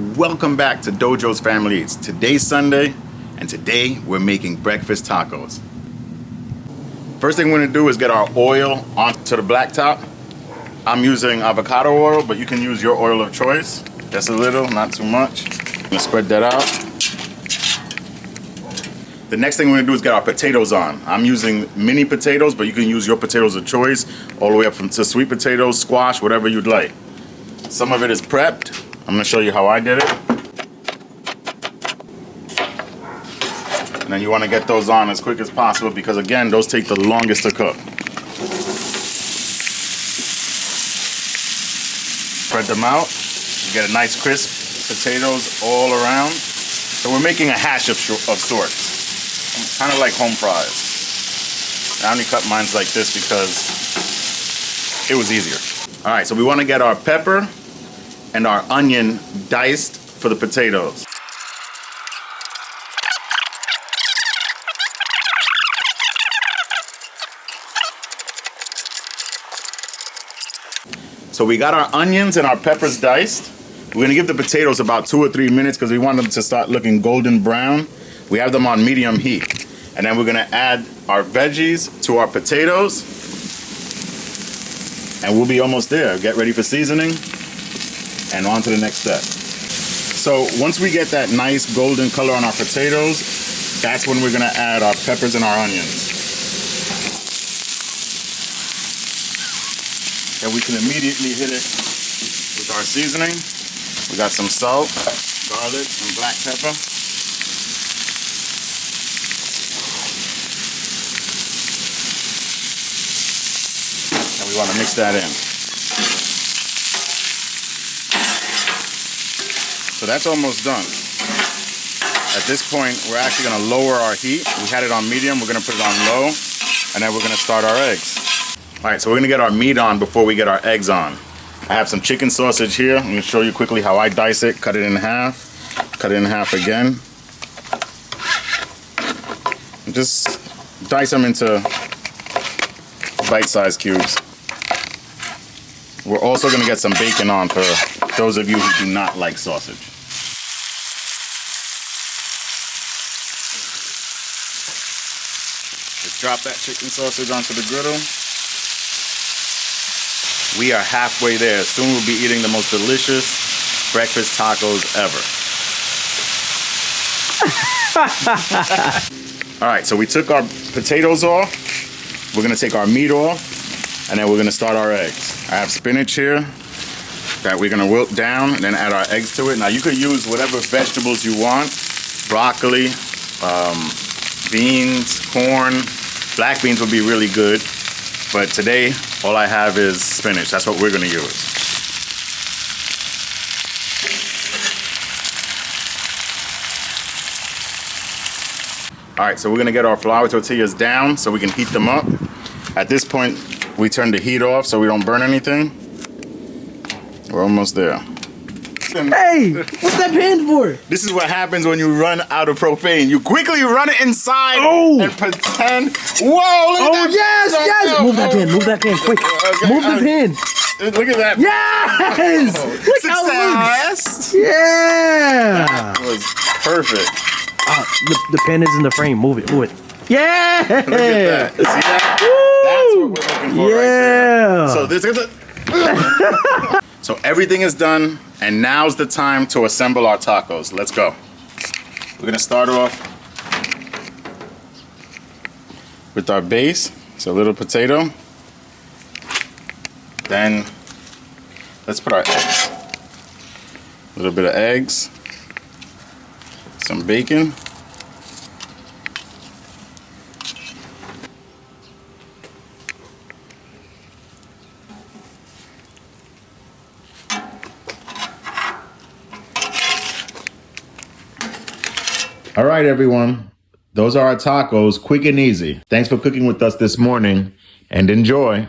Welcome back to Dojo's Family Eats. Today's Sunday, and today we're making breakfast tacos. First thing we're gonna do is get our oil onto the blacktop. I'm using avocado oil, but you can use your oil of choice. Just a little, not too much. I'm gonna spread that out. The next thing we're gonna do is get our potatoes on. I'm using mini potatoes, but you can use your potatoes of choice, all the way up to sweet potatoes, squash, whatever you'd like. Some of it is prepped. I'm gonna show you how I did it. And then you wanna get those on as quick as possible because again, those take the longest to cook. Spread them out. You get a nice crisp potatoes all around. So we're making a hash of sorts. Kind of like home fries. I only cut mine like this because it was easier. All right, so we wanna get our pepper and our onion diced for the potatoes. So we got our onions and our peppers diced. We're gonna give the potatoes about 2 or 3 minutes because we want them to start looking golden brown. We have them on medium heat. And then we're gonna add our veggies to our potatoes. And we'll be almost there. Get ready for seasoning. And on to the next step. So once we get that nice golden color on our potatoes, that's when we're gonna add our peppers and our onions. And we can immediately hit it with our seasoning. We got some salt, garlic, and black pepper. And we wanna mix that in. So that's almost done. At this point, we're actually gonna lower our heat. We had it on medium, we're gonna put it on low, and then we're gonna start our eggs. All right, so we're gonna get our meat on before we get our eggs on. I have some chicken sausage here. I'm gonna show you quickly how I dice it. Cut it in half, cut it in half again. And just dice them into bite-sized cubes. We're also gonna get some bacon on for those of you who do not like sausage. Just drop that chicken sausage onto the griddle. We are halfway there. Soon we'll be eating the most delicious breakfast tacos ever. All right, so we took our potatoes off. We're gonna take our meat off, and then we're gonna start our eggs. I have spinach here that we're gonna wilt down and then add our eggs to it. Now you could use whatever vegetables you want. Broccoli, beans, corn. Black beans would be really good. But today, all I have is spinach. That's what we're gonna use. All right, so we're gonna get our flour tortillas down so we can heat them up. At this point, we turn the heat off so we don't burn anything. We're almost there. Hey, what's that pan for? This is what happens when you run out of propane. You quickly run it inside and pretend. Whoa, look at that. Yes, yes. Move that pan, quick. Okay, Move the pan. Look at that. Yes. Look how it looks. Yeah. That was perfect. The pan is in the frame. Move it. Yeah. Look at that. See that? That's what we're looking for right there. So this is it. So everything is done, and now's the time to assemble our tacos. Let's go. We're gonna start off with our base, so a little potato. Then let's put our eggs. A little bit of eggs, some bacon. All right, everyone. Those are our tacos, quick and easy. Thanks for cooking with us this morning, and enjoy.